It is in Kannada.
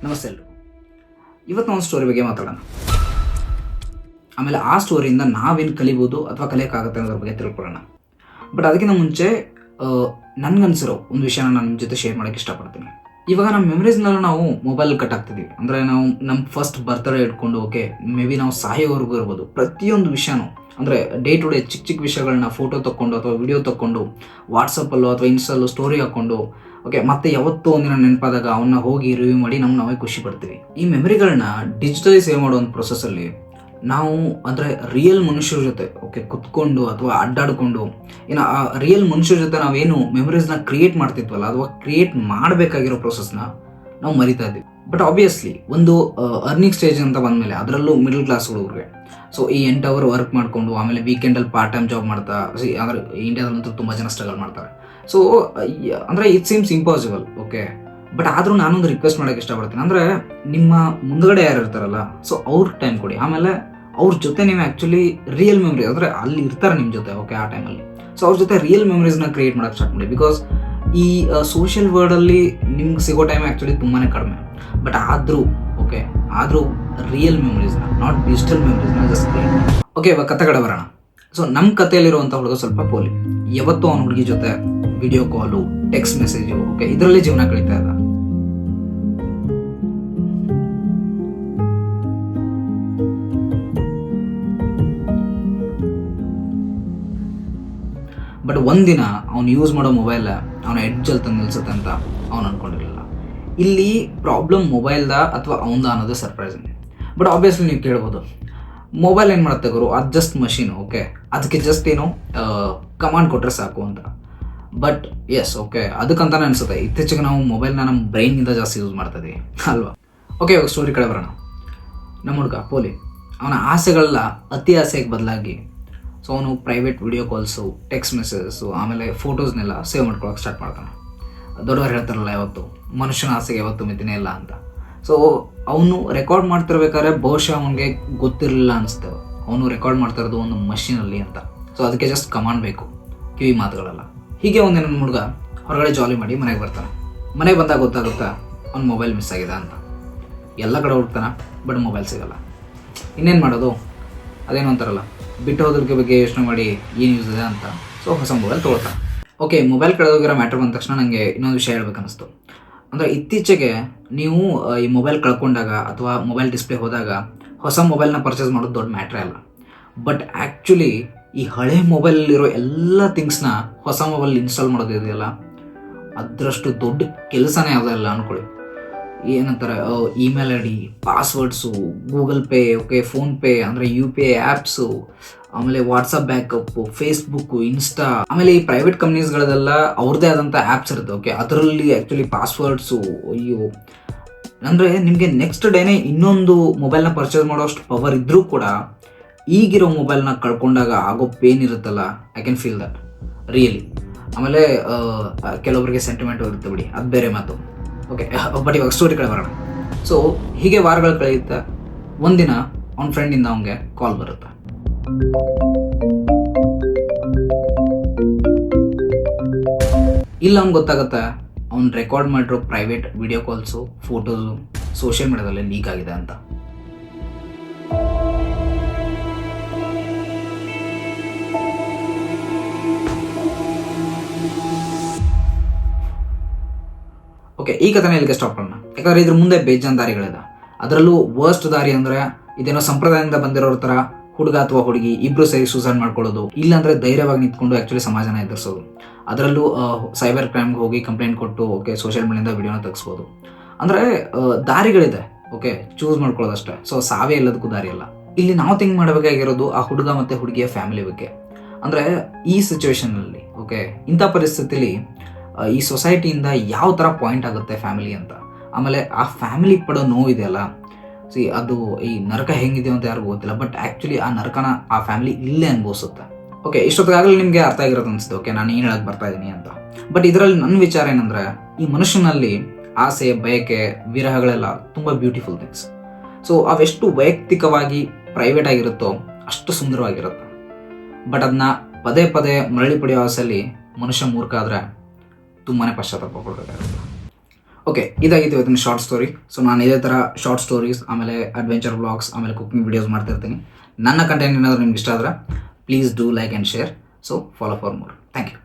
ನಮಸ್ತೆ ಎಲ್ಲರೂ. ಇವತ್ತು ನಾವು ಸ್ಟೋರಿ ಬಗ್ಗೆ ಮಾತಾಡೋಣ. ಆಮೇಲೆ ಆ ಸ್ಟೋರಿಯಿಂದ ನಾವೇನು ಕಲಿಬೋದು ಅಥವಾ ಕಲಿಯೋಕ್ಕಾಗುತ್ತೆ ಅನ್ನೋದ್ರ ಬಗ್ಗೆ ತಿಳ್ಕೊಳ್ಳೋಣ. ಬಟ್ ಅದಕ್ಕಿಂತ ಮುಂಚೆ ನನಗನ್ಸಿರೋ ಒಂದು ವಿಷಯನ ನಾನು ನಿಮ್ಮ ಜೊತೆ ಶೇರ್ ಮಾಡೋಕ್ಕೆ ಇಷ್ಟಪಡ್ತೀನಿ. ಇವಾಗ ನಮ್ಮ ಮೆಮರೀಸ್ನೆಲ್ಲ ನಾವು ಮೊಬೈಲ್ ಕಟ್ ಆಗ್ತಿದ್ದೀವಿ. ಅಂದರೆ ನಾವು ನಮ್ಮ ಫಸ್ಟ್ ಬರ್ತ್ಡೇ ಇಟ್ಕೊಂಡು ಮೇ ಬಿ ನಾವು ಸಾಯೋವರೆಗೂ ಇರ್ಬೋದು. ಪ್ರತಿಯೊಂದು ವಿಷಯನೂ ಅಂದರೆ ಡೇ ಟು ಡೇ ಚಿಕ್ಕ ಚಿಕ್ಕ ವಿಷಯಗಳನ್ನ ಫೋಟೋ ತೊಗೊಂಡು ಅಥವಾ ವಿಡಿಯೋ ತೊಗೊಂಡು ವಾಟ್ಸಪ್ಪಲ್ಲೋ ಅಥವಾ ಇನ್ಸ್ಟಲ್ಲೋ ಸ್ಟೋರಿ ಹಾಕ್ಕೊಂಡು ಮತ್ತೆ ಯಾವತ್ತೋ ಒಂದಿನ ನೆನಪಾದಾಗ ಅವನ್ನ ಹೋಗಿ ರಿವ್ಯೂ ಮಾಡಿ ನಾವೇ ಖುಷಿ ಪಡ್ತೀವಿ. ಈ ಮೆಮರಿಗಳನ್ನ ಡಿಜಿಟಲಿ ಸೇವ್ ಮಾಡೋ ಒಂದು ಪ್ರೊಸೆಸ್ಸಲ್ಲಿ ನಾವು ಅಂದರೆ ರಿಯಲ್ ಮನುಷ್ಯರ ಜೊತೆ ಕುತ್ಕೊಂಡು ಅಥವಾ ಅಡ್ಡಾಡ್ಕೊಂಡು ಆ ರಿಯಲ್ ಮನುಷ್ಯರ ಜೊತೆ ನಾವೇನು ಮೆಮರೀಸ್ನ ಕ್ರಿಯೇಟ್ ಮಾಡ್ತಿದ್ವಲ್ಲ ಅಥವಾ ಕ್ರಿಯೇಟ್ ಮಾಡಬೇಕಾಗಿರೋ ಪ್ರೊಸೆಸ್ನ ನಾವು ಮರಿತಾ ಇದ್ದೀವಿ. ಬಟ್ ಆಬ್ವಿಯಸ್ಲಿ ಒಂದು ಅರ್ನಿಂಗ್ ಸ್ಟೇಜ್ ಅಂತ ಬಂದಮೇಲೆ ಅದರಲ್ಲೂ ಮಿಡಲ್ ಕ್ಲಾಸ್ ಹುಡುಗರಿಗೆ ಈ 8 ಅವರ್ ವರ್ಕ್ ಮಾಡಿಕೊಂಡು ಆಮೇಲೆ ವೀಕೆಂಡಲ್ಲಿ ಪಾರ್ಟ್ ಟೈಮ್ ಜಾಬ್ ಮಾಡ್ತಾ ಅಂದರೆ ಇಂಡಿಯಾದಲ್ಲಂತೂ ತುಂಬ ಜನ ಸ್ಟ್ರಗಲ್ ಮಾಡ್ತಾರೆ. ಸೊ ಅಂದರೆ ಇಟ್ ಸೀಮ್ಸ್ ಇಂಪಾಸಿಬಲ್. ಬಟ್ ಆದರೂ ನಾನೊಂದು ರಿಕ್ವೆಸ್ಟ್ ಮಾಡೋಕ್ಕೆ ಇಷ್ಟಪಡ್ತೀನಿ. ಅಂದರೆ ನಿಮ್ಮ ಮುಂದ್ಗಡೆ ಯಾರು ಇರ್ತಾರಲ್ಲ, ಸೊ ಅವ್ರ ಟೈಮ್ ಕೊಡಿ. ಆಮೇಲೆ ಅವ್ರ ಜೊತೆ ನೀವು ಆ್ಯಕ್ಚುಲಿ ರಿಯಲ್ ಮೆಮರಿ ಅಂದರೆ ಅಲ್ಲಿ ಇರ್ತಾರೆ ನಿಮ್ಮ ಜೊತೆ ಆ ಟೈಮಲ್ಲಿ. ಸೊ ಅವ್ರ ಜೊತೆ ರಿಯಲ್ ಮೆಮರೀಸ್ನ ಕ್ರಿಯೇಟ್ ಮಾಡೋಕ್ಕೆ ಸ್ಟಾರ್ಟ್ ಮಾಡಿ. ಬಿಕಾಸ್ ಈ ಸೋಷಿಯಲ್ ವರ್ಲ್ಡಲ್ಲಿ ನಿಮ್ಗೆ ಸಿಗೋ ಟೈಮ್ ಆ್ಯಕ್ಚುಲಿ ತುಂಬಾ ಕಡಿಮೆ. ಬಟ್ ಆದರೂ ರಿಯಲ್ ಮೆಮರೀಸ್ನ, ನಾಟ್ ಡಿಜಿಟಲ್ ಮೆಮರೀಸ್ನ ಜಸ್ಟ್ ಕ್ರಿಯೇಟ್ ಮಾಡಿ. ಇವಾಗ ಕತೆ ಕಡೆ ಬರೋಣ. ಸೊ ನಮ್ಮ ಕಥೆಯಲ್ಲಿರುವಂಥ ಹುಡುಗ ಸ್ವಲ್ಪ ಪೋಲಿ. ಯಾವತ್ತೂ ಅವನ ಹುಡುಗಿ ಜೊತೆ ವಿಡಿಯೋ ಕಾಲು, ಟೆಕ್ಸ್ಟ್ ಮೆಸೇಜು ಇದರಲ್ಲೇ ಜೀವನ ಕಳೀತಾ ಇದ್ದ. ಬಟ್ ಒಂದಿನ ಅವ್ನು ಯೂಸ್ ಮಾಡೋ ಮೊಬೈಲ್ ಅವನ ಎಡ್ಜಲ್ಲಿ ತಂದು ನಿಲ್ಸುತ್ತೆ ಅಂತ ಅವ್ನು ಅಂದ್ಕೊಂಡಿರಲಿಲ್ಲ. ಇಲ್ಲಿ ಪ್ರಾಬ್ಲಮ್ ಮೊಬೈಲ್ದ ಅಥವಾ ಅವನದ ಅನ್ನೋದು ಸರ್ಪ್ರೈಸಿಂಗ್. ಬಟ್ ಆಬ್ವಿಯಸ್ಲಿ ನೀವು ಕೇಳ್ಬೋದು, ಮೊಬೈಲ್ ಏನು ಮಾಡುತ್ತೆ ಗುರು, ಅದು ಜಸ್ಟ್ ಮಷೀನ್. ಅದಕ್ಕೆ ಜಸ್ಟ್ ಏನು ಕಮಾಂಡ್ ಕೊಟ್ಟರೆ ಸಾಕು ಅಂತ. ಬಟ್ ಎಸ್ ಅದಕ್ಕಂತಾನೆ ಅನಿಸುತ್ತೆ ಇತ್ತೀಚೆಗೆ ನಾವು ಮೊಬೈಲ್ನ ನಮ್ಮ ಬ್ರೈನ್ಗಿಂತ ಜಾಸ್ತಿ ಯೂಸ್ ಮಾಡ್ತಾ ಇದ್ದೀವಿ ಅಲ್ವಾ. ಇವಾಗ ಸ್ಟೋರಿ ಕಡೆ ಬರೋಣ. ನಮ್ಮ ಹುಡುಗ ಪೋಲಿ ಅವನ ಆಸೆಗಳೆಲ್ಲ ಅತಿ ಆಸೆಗೆ ಬದಲಾಗಿ ಸೊ ಅವನು private video calls, text messages ಆಮೇಲೆ ಫೋಟೋಸ್ನೆಲ್ಲ ಸೇವ್ ಮಾಡ್ಕೊಳಕ್ಕೆ ಸ್ಟಾರ್ಟ್ ಮಾಡ್ತಾನೆ. ದೊಡ್ಡವರು ಹೇಳ್ತಾರಲ್ಲ, ಯಾವತ್ತು ಮನುಷ್ಯನ ಆಸೆಗೆ ಯಾವತ್ತು ಮಿತಿನೇ ಇಲ್ಲ ಅಂತ. ಸೊ ಅವನು ರೆಕಾರ್ಡ್ ಮಾಡ್ತಿರ್ಬೇಕಾದ್ರೆ ಬಹುಶಃ ಅವನಿಗೆ ಗೊತ್ತಿರಲಿಲ್ಲ ಅನಿಸ್ತೇವೆ, ಅವನು ರೆಕಾರ್ಡ್ ಮಾಡ್ತಾ ಇರೋದು ಒಂದು ಮಷೀನಲ್ಲಿ ಅಂತ. ಸೊ ಅದಕ್ಕೆ ಜಸ್ಟ್ ಕಮಾಂಡ್ ಬೇಕು, ಕಿವಿ ಮಾತುಗಳಲ್ಲ. ಹೀಗೆ ಒಂದಿನ ನನ್ನ ಹುಡುಗ ಹೊರಗಡೆ ಜಾಲಿ ಮಾಡಿ ಮನೆಗೆ ಬರ್ತಾನೆ. ಮನೆಗೆ ಬಂದಾಗ ಗೊತ್ತಾಗುತ್ತಾ ಅವ್ನ ಮೊಬೈಲ್ ಮಿಸ್ ಆಗಿದೆ ಅಂತ. ಎಲ್ಲ ಕಡೆ ಹುಡುಕ್ತಾನೆ, ಬಟ್ ಮೊಬೈಲ್ ಸಿಗಲ್ಲ. ಇನ್ನೇನು ಮಾಡೋದು, ಅದೇನು ಅಂತಾರಲ್ಲ, ಬಿಟ್ಟು ಹೋದ್ರ ಬಗ್ಗೆ ಯೋಚನೆ ಮಾಡಿ ಏನು ಯೂಸ್ ಇದೆ ಅಂತ. ಸೊ ಹೊಸ ಮೊಬೈಲ್ ತೊಗೊಳ್ತಾನೆ. ಮೊಬೈಲ್ ಕಳೆದೋಗಿರೋ ಮ್ಯಾಟ್ರ್ ಬಂದ ತಕ್ಷಣ ನನಗೆ ಇನ್ನೊಂದು ವಿಷಯ ಹೇಳ್ಬೇಕನ್ನಿಸ್ತು. ಅಂದರೆ ಇತ್ತೀಚೆಗೆ ನೀವು ಈ ಮೊಬೈಲ್ ಕಳ್ಕೊಂಡಾಗ ಅಥವಾ ಮೊಬೈಲ್ ಡಿಸ್ಪ್ಲೇ ಹೋದಾಗ ಹೊಸ ಮೊಬೈಲ್ನ ಪರ್ಚೇಸ್ ಮಾಡೋದು ದೊಡ್ಡ ಮ್ಯಾಟ್ರೇ ಅಲ್ಲ. ಬಟ್ ಆ್ಯಕ್ಚುಲಿ ಈ ಹಳೆ ಮೊಬೈಲಲ್ಲಿರೋ ಎಲ್ಲ ಥಿಂಗ್ಸ್ನ ಹೊಸ ಮೊಬೈಲ್ ಇನ್ಸ್ಟಾಲ್ ಮಾಡೋದು ಇದೆಯಲ್ಲ, ಅದರಷ್ಟು ದೊಡ್ಡ ಕೆಲಸನೇ ಯಾವುದಲ್ಲ ಅಂದ್ಕೊಳ್ಳಿ. ಏನಂತಾರೆ, email I D, passwords, Google Pay, PhonePe ಅಂದರೆ UPI ಆ್ಯಪ್ಸು, ಆಮೇಲೆ ವಾಟ್ಸಪ್ ಬ್ಯಾಕಪ್ಪು, ಫೇಸ್ಬುಕ್ಕು, ಇನ್ಸ್ಟಾ, ಆಮೇಲೆ ಈ ಪ್ರೈವೇಟ್ ಕಂಪ್ನೀಸ್ಗಳದೆಲ್ಲ ಅವ್ರದ್ದೇ ಆದಂಥ ಆ್ಯಪ್ಸ್ ಇರುತ್ತೆ. ಅದರಲ್ಲಿ ಆ್ಯಕ್ಚುಲಿ ಪಾಸ್ವರ್ಡ್ಸು, ಅಂದರೆ ನಿಮಗೆ ನೆಕ್ಸ್ಟ್ ಡೇನೇ ಇನ್ನೊಂದು ಮೊಬೈಲ್ನ ಪರ್ಚೇಸ್ ಮಾಡೋಷ್ಟು ಪವರ್ ಇದ್ದರೂ ಕೂಡ ಈಗಿರೋ ಮೊಬೈಲ್ನ ಕಳ್ಕೊಂಡಾಗ ಆಗೋ ಪೇನ್ ಇರುತ್ತಲ್ಲ, I can feel that really. ಆಮೇಲೆ ಕೆಲವೊಬ್ಬರಿಗೆ ಸೆಂಟಿಮೆಂಟ್ ಇರುತ್ತೆ ಬಿಡಿ, ಅದು ಬೇರೆ ಮಾತು. ಬಟ್ ಇವಾಗ ಸ್ಟೋರಿ ಕಡೆ ಬರೋಣ. ಸೊ ಹೀಗೆ ವಾರಗಳು ಕಳೆಯುತ್ತೆ. ಒಂದಿನ ಅವ್ನ ಫ್ರೆಂಡಿಂದ ಅವನಿಗೆ ಕಾಲ್ ಬರುತ್ತೆ. ಇಲ್ಲ ಅವ್ನಿಗೆ ಗೊತ್ತಾಗುತ್ತೆ ಅವ್ನು ರೆಕಾರ್ಡ್ ಮಾಡಿರೋ private video calls, photos social ಮೀಡಿಯಾದಲ್ಲಿ ಲೀಕ್ ಆಗಿದೆ ಅಂತ. ಈ ಕಥೆನ ಇಲ್ಲಿಗೆ ಸ್ಟಾಪ್ ಮಾಡೋಣ. ಯಾಕಂದರೆ ಇದ್ರ ಮುಂದೆ ಬೇಜಾನ್ ದಾರಿಗಳಿದೆ. ಅದರಲ್ಲೂ ವರ್ಸ್ಟ್ ದಾರಿ ಅಂದರೆ ಇದೇನೋ ಸಂಪ್ರದಾಯದಿಂದ ಬಂದಿರೋರ ಥರ ಹುಡುಗ ಅಥವಾ ಹುಡುಗಿ ಇಬ್ಬರು ಸೇರಿ ಸೂಸೈಡ್ ಮಾಡ್ಕೊಳ್ಳೋದು, ಇಲ್ಲಾಂದರೆ ಧೈರ್ಯವಾಗಿ ನಿಂತ್ಕೊಂಡು ಆ್ಯಕ್ಚುಲಿ ಸಮಾಜನ ಎದುರಿಸೋದು. ಅದರಲ್ಲೂ ಸೈಬರ್ ಕ್ರೈಮ್ಗೆ ಹೋಗಿ ಕಂಪ್ಲೇಂಟ್ ಕೊಟ್ಟು ಸೋಷಿಯಲ್ ಮೀಡಿಯಾದಿಂದ ವಿಡಿಯೋನ ತೆಗೆಸ್ಬೋದು. ಅಂದರೆ ದಾರಿಗಳಿದೆ, ಚೂಸ್ ಮಾಡ್ಕೊಳ್ಳೋದಷ್ಟೇ. ಸೊ ಸಾವೇ ಎಲ್ಲದಕ್ಕೂ ದಾರಿ ಅಲ್ಲ. ಇಲ್ಲಿ ನಾವು ಥಿಂಕ್ ಮಾಡಬೇಕಾಗಿರೋದು ಆ ಹುಡುಗ ಮತ್ತು ಹುಡುಗಿಯ ಫ್ಯಾಮಿಲಿ ಬಗ್ಗೆ. ಅಂದರೆ ಈ ಸಿಚುವೇಶನಲ್ಲಿ ಇಂಥ ಪರಿಸ್ಥಿತಿಲಿ ಈ ಸೊಸೈಟಿಯಿಂದ ಯಾವ ಥರ ಪಾಯಿಂಟ್ ಆಗುತ್ತೆ ಫ್ಯಾಮಿಲಿ ಅಂತ. ಆಮೇಲೆ ಆ ಫ್ಯಾಮಿಲಿ ಪಡೋ ನೋವಿದೆಯಲ್ಲ, ಅದು ಈ ನರಕ ಹೆಂಗಿದೆ ಅಂತ ಯಾರಿಗೂ ಗೊತ್ತಿಲ್ಲ. ಬಟ್ ಆ್ಯಕ್ಚುಲಿ ಆ ನರಕನ ಆ ಫ್ಯಾಮಿಲಿ ಇಲ್ಲೇ ಅನುಭವಿಸುತ್ತೆ. ಇಷ್ಟೊತ್ತಿಗಾಗಲೇ ನಿಮಗೆ ಅರ್ಥ ಆಗಿರೋದು ಅನಿಸುತ್ತೆ ನಾನು ಏನು ಹೇಳಕ್ಕೆ ಬರ್ತಾ ಇದ್ದೀನಿ ಅಂತ. ಬಟ್ ಇದರಲ್ಲಿ ನನ್ನ ವಿಚಾರ ಏನಂದರೆ, ಈ ಮನುಷ್ಯನಲ್ಲಿ ಆಸೆ, ಬಯಕೆ, ವಿರಹಗಳೆಲ್ಲ ತುಂಬ ಬ್ಯೂಟಿಫುಲ್ ಥಿಂಗ್ಸ್. ಸೊ ಅವೆಷ್ಟು ವೈಯಕ್ತಿಕವಾಗಿ ಪ್ರೈವೇಟ್ ಆಗಿರುತ್ತೋ ಅಷ್ಟು ಸುಂದರವಾಗಿರುತ್ತೆ. ಬಟ್ ಅದನ್ನ ಪದೇ ಪದೇ ಮರಳಿ ಪಡೆಯೋ ಆಸೆಯಲ್ಲಿ ಮನುಷ್ಯ ಮೂರ್ಖ ಆದರೆ ತುಂಬಾ ಪಶ್ಚಾತ್ತಾಪ ಪಡಬೇಕಾಗುತ್ತೆ. ಓಕೆ, ಇದಾಗಿತ್ತು ಇವತ್ತಿನ ಶಾರ್ಟ್ ಸ್ಟೋರಿ. ಸೊ ನಾನು ಇದೇ ಥರ ಶಾರ್ಟ್ ಸ್ಟೋರೀಸ್, ಆಮೇಲೆ ಅಡ್ವೆಂಚರ್ ವ್ಲಾಗ್ಸ್, ಆಮೇಲೆ ಕುಕಿಂಗ್ ವೀಡಿಯೋಸ್ ಮಾಡ್ತಿರ್ತೀನಿ. ನನ್ನ ಕಂಟೆಂಟ್ ಏನಾದರೂ ನಿಮ್ಗೆ ಇಷ್ಟ ಆದರೆ please do like and share. So follow for more. Thank you.